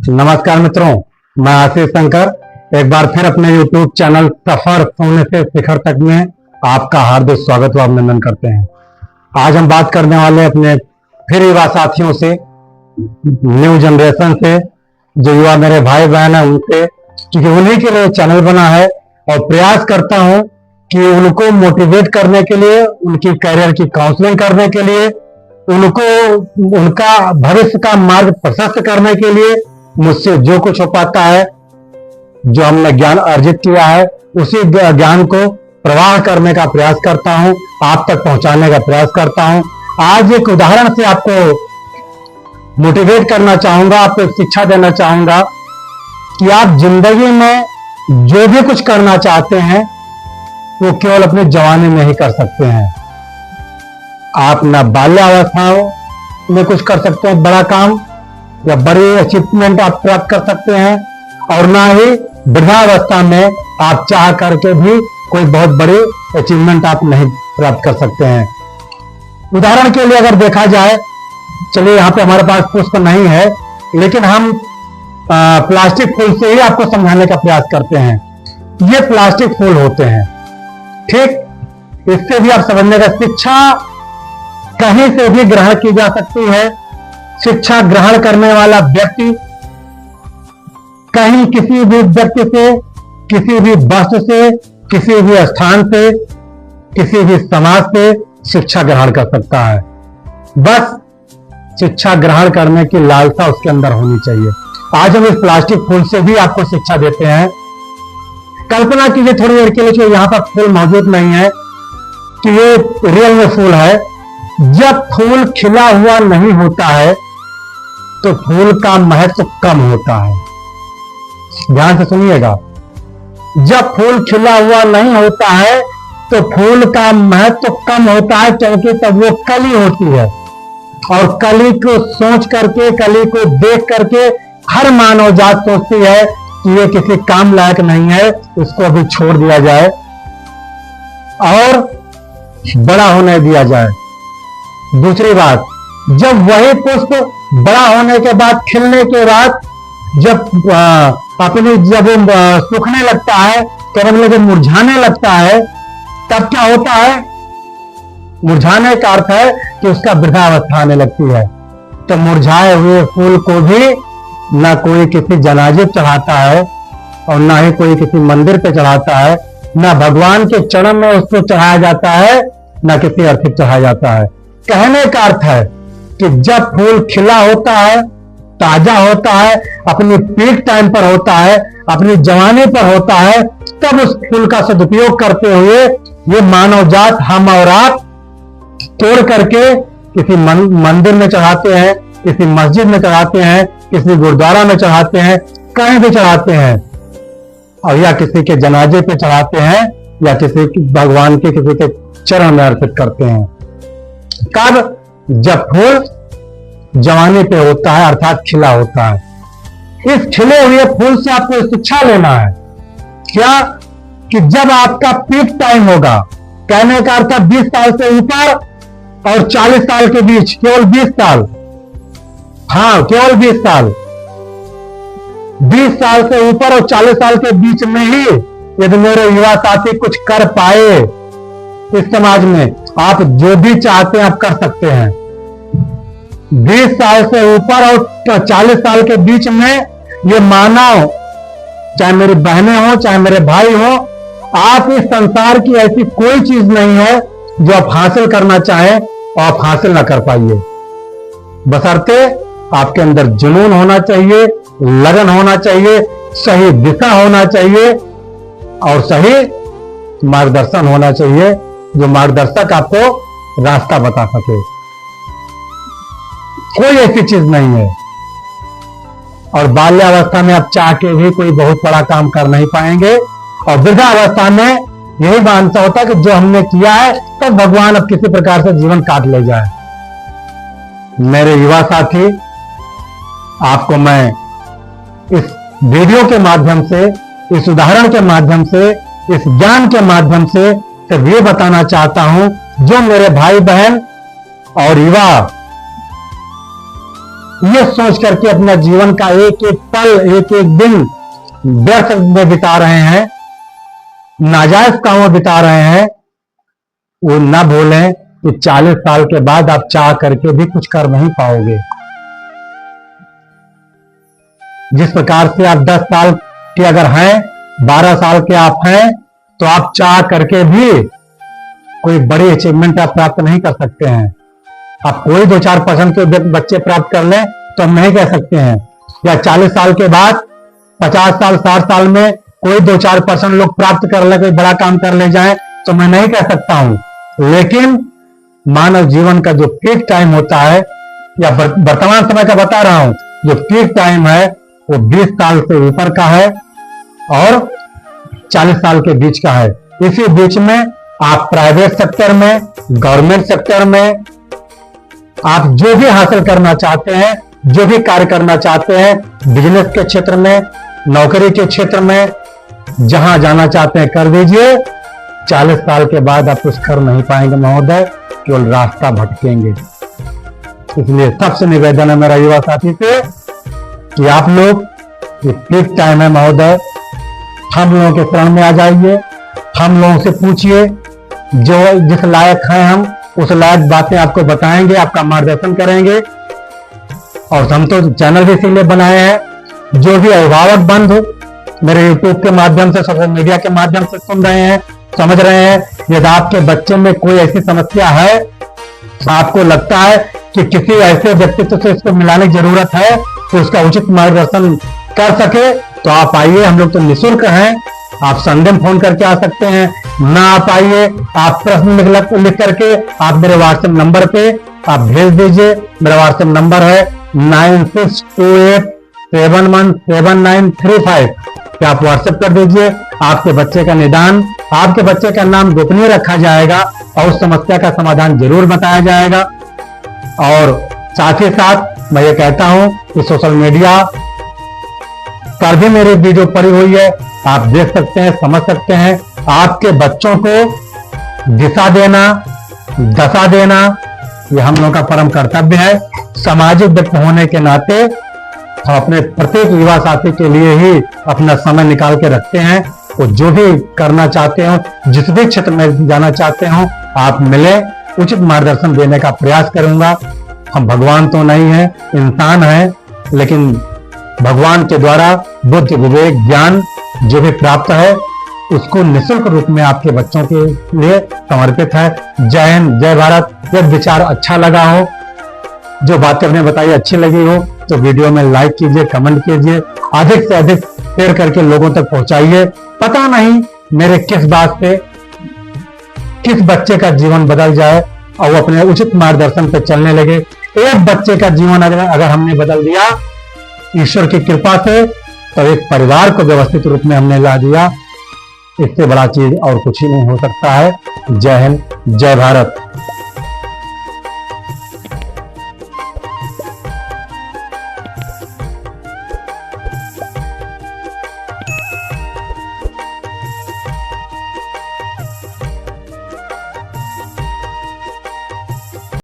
नमस्कार मित्रों, मैं आशीष शंकर एक बार फिर अपने YouTube चैनल सफर सोने से शिखर तक में आपका हार्दिक स्वागत व अभिनंदन करते हैं। आज हम बात करने वाले अपने फिर युवा साथियों से, न्यू जनरेशन से, जो युवा मेरे भाई बहन है उनसे, क्योंकि उन्हीं के लिए चैनल बना है और प्रयास करता हूं कि उनको मोटिवेट करने के लिए, उनकी करियर की काउंसलिंग करने के लिए, उनको उनका भविष्य का मार्ग प्रशस्त करने के लिए मुझसे जो कुछ हो पाता है, जो हमने ज्ञान अर्जित किया है, उसी ज्ञान को प्रवाह करने का प्रयास करता हूं, आप तक पहुंचाने का प्रयास करता हूं। आज एक उदाहरण से आपको मोटिवेट करना चाहूंगा, आपको एक शिक्षा देना चाहूंगा कि आप जिंदगी में जो भी कुछ करना चाहते हैं वो केवल अपने जवानी में ही कर सकते हैं। आप ना बाल्यावस्था में कुछ कर सकते हैं बड़ा काम या बड़ी अचीवमेंट आप प्राप्त कर सकते हैं, और ना ही वृद्धावस्था में आप चाह करके भी कोई बहुत बड़ी अचीवमेंट आप नहीं प्राप्त कर सकते हैं। उदाहरण के लिए अगर देखा जाए, चलिए यहाँ पे हमारे पास पुष्प नहीं है, लेकिन हम प्लास्टिक फूल से ही आपको समझाने का प्रयास करते हैं। ये प्लास्टिक फूल होते हैं, ठीक। इससे भी आप समझने का, शिक्षा कहीं से भी ग्रहण की जा सकती है। शिक्षा ग्रहण करने वाला व्यक्ति कहीं किसी भी व्यक्ति से, किसी भी वस्तु से, किसी भी स्थान से, किसी भी समाज से शिक्षा ग्रहण कर सकता है। बस शिक्षा ग्रहण करने की लालसा उसके अंदर होनी चाहिए। आज हम इस प्लास्टिक फूल से भी आपको शिक्षा देते हैं। कल्पना कीजिए थोड़ी देर के लिए कि यहां पर फूल मौजूद नहीं है, कि ये रियल में फूल है। जब फूल खिला हुआ नहीं होता है तो फूल का महत्व कम होता है। ध्यान से सुनिएगा, जब फूल खिला हुआ नहीं होता है तो फूल का महत्व कम होता है, क्योंकि तब वो कली होती है, और कली को सोच करके, कली को देख करके हर मानव जात सोचती है कि ये किसी काम लायक नहीं है, इसको अभी छोड़ दिया जाए और बड़ा होने दिया जाए। दूसरी बात, जब वही पुष्प बड़ा होने के बाद, खिलने के बाद, जब सूखने लगता है, तो जब मुरझाने लगता है, तब क्या होता है? मुरझाने का अर्थ है कि उसका वृद्धावस्था आने लगती है। तो मुरझाए हुए फूल को भी ना कोई किसी जनाजे चढ़ाता है, और ना ही कोई किसी मंदिर पे चढ़ाता है, ना भगवान के चरण में उसको चढ़ाया जाता है, ना किसी अर्थी चढ़ाया जाता है। कहने का अर्थ है कि जब फूल खिला होता है, ताजा होता है, अपनी पीक टाइम पर होता है, अपनी जवानी पर होता है, तब उस फूल का सदुपयोग करते हुए ये मानव जात, हम और आप, तोड़ करके किसी मंदिर में चढ़ाते हैं, किसी मस्जिद में चढ़ाते हैं, किसी गुरुद्वारा में चढ़ाते हैं, कहीं भी चढ़ाते हैं, और या किसी के जनाजे पे चढ़ाते हैं, या किसी भगवान के किसी के चरण में अर्पित करते हैं। कब? जब फूल जवानी पे होता है, अर्थात खिला होता है। इस खिले हुए फूल से आपको शिक्षा लेना है। क्या? कि जब आपका पीक टाइम होगा, कहने का अर्थ 20 साल से ऊपर और 40 साल के बीच, केवल 20 साल, हाँ केवल 20 साल, 20 साल से ऊपर और 40 साल के बीच में ही यदि मेरे युवा साथी कुछ कर पाए इस समाज में, आप जो भी चाहते हैं आप कर सकते हैं। 20 साल से ऊपर और 40 साल के बीच में ये मानव, चाहे मेरी बहनें हो, चाहे मेरे भाई हो, आप इस संसार की ऐसी कोई चीज नहीं है जो आप हासिल करना चाहें और आप हासिल ना कर पाइए। बशर्ते आपके अंदर जुनून होना चाहिए, लगन होना चाहिए, सही दिशा होना चाहिए, और सही मार्गदर्शन होना चाहिए, जो मार्गदर्शक आपको रास्ता बता सके। कोई ऐसी चीज नहीं है। और बाल्यावस्था में आप चाह के भी कोई बहुत बड़ा काम कर नहीं पाएंगे, और वृद्धावस्था में यही मानता होता है कि जो हमने किया है तब भगवान अब किसी प्रकार से जीवन काट ले जाए। मेरे युवा साथी, आपको मैं इस वीडियो के माध्यम से, इस उदाहरण के माध्यम से, इस ज्ञान के माध्यम से सिर्फ ये बताना चाहता हूं, जो मेरे भाई बहन और युवा ये सोच करके अपना जीवन का एक एक पल, एक एक दिन व्यर्थ में बिता रहे हैं, नाजायज कामों में बिता रहे हैं, वो ना भूलें कि 40 साल के बाद आप चाह करके भी कुछ कर नहीं पाओगे। जिस प्रकार से आप 10 साल के अगर हैं, 12 साल के आप हैं, तो आप चाह करके भी कोई बड़ी अचीवमेंट आप प्राप्त नहीं कर सकते हैं। आप कोई 2-4% के बच्चे प्राप्त कर लें तो हम नहीं कह सकते हैं, या 40 साल के बाद 50 साल 60 साल में कोई 2-4% लोग प्राप्त कर ले, कोई बड़ा काम कर ले जाए, तो मैं नहीं कह सकता हूं। लेकिन मानव जीवन का जो पीक टाइम होता है, या वर्तमान समय का बता रहा हूं, जो पीक टाइम है वो 20 साल से ऊपर का है और 40 साल के बीच का है। इसी बीच में आप प्राइवेट सेक्टर में, गवर्नमेंट सेक्टर में आप जो भी हासिल करना चाहते हैं, जो भी कार्य करना चाहते हैं, बिजनेस के क्षेत्र में, नौकरी के क्षेत्र में, जहां जाना चाहते हैं कर दीजिए। 40 साल के बाद आप कुछ कर नहीं पाएंगे महोदय, केवल रास्ता भटकेंगे। इसलिए सबसे निवेदन है मेरा युवा साथी से कि आप लोग, ये पीक टाइम है महोदय, हम लोगों के शरण में आ जाइए, हम लोगों से पूछिए, जो जिस लायक हैं हम उस लायक बातें आपको बताएंगे, आपका मार्गदर्शन करेंगे। और हम तो चैनल भी इसीलिए बनाए हैं, जो भी अभिभावक बंधु मेरे YouTube के माध्यम से, सोशल मीडिया के माध्यम से सुन रहे हैं, समझ रहे हैं, यदि आपके बच्चे में कोई ऐसी समस्या है, आपको लगता है कि किसी ऐसे व्यक्तित्व से इसको मिलाने की जरूरत है तो उसका उचित मार्गदर्शन कर सके, तो आप आइए। हम लोग तो निःशुल्क हैं, आप संडे में फोन करके आ सकते हैं, ना आप आइए, आप प्रश्न लिख करके आप मेरे व्हाट्सएप नंबर पे आप भेज दीजिए। मेरा व्हाट्सएप नंबर है 9628717935 पे आप व्हाट्सएप कर दीजिए। आपके बच्चे का निदान, आपके बच्चे का नाम गोपनीय रखा जाएगा और उस समस्या का समाधान जरूर बताया जाएगा। और साथ ही साथ मैं ये कहता हूं कि सोशल मीडिया पर भी मेरी वीडियो पड़ी हुई है, आप देख सकते हैं, समझ सकते हैं। आपके बच्चों को दिशा देना, दशा देना, ये हम लोगों का परम कर्तव्य है। सामाजिक व्यक्ति होने के नाते हम अपने प्रत्येक युवा साथी के लिए ही अपना समय निकाल के रखते हैं। वो जो भी करना चाहते हो, जिस भी क्षेत्र में जाना चाहते हो, आप मिले, उचित मार्गदर्शन देने का प्रयास करूंगा। हम भगवान तो नहीं है, इंसान है, लेकिन भगवान के द्वारा बुद्धि, विवेक, ज्ञान जो भी प्राप्त है उसको निःशुल्क रूप में आपके बच्चों के लिए समर्पित है। जय हिंद, जय भारत। यदि विचार अच्छा लगा हो, जो बातें हमने बताई अच्छी लगी हो, तो वीडियो में लाइक कीजिए, कमेंट कीजिए, अधिक से अधिक शेयर करके लोगों तक पहुंचाइए। पता नहीं मेरे किस बात से किस बच्चे का जीवन बदल जाए और वो अपने उचित मार्गदर्शन पर चलने लगे। एक बच्चे का जीवन अगर हमने बदल दिया ईश्वर की कृपा से, तो एक परिवार को व्यवस्थित रूप में हमने ला दिया। इससे बड़ा चीज और कुछ ही नहीं हो सकता है। जय हिंद, जय भारत।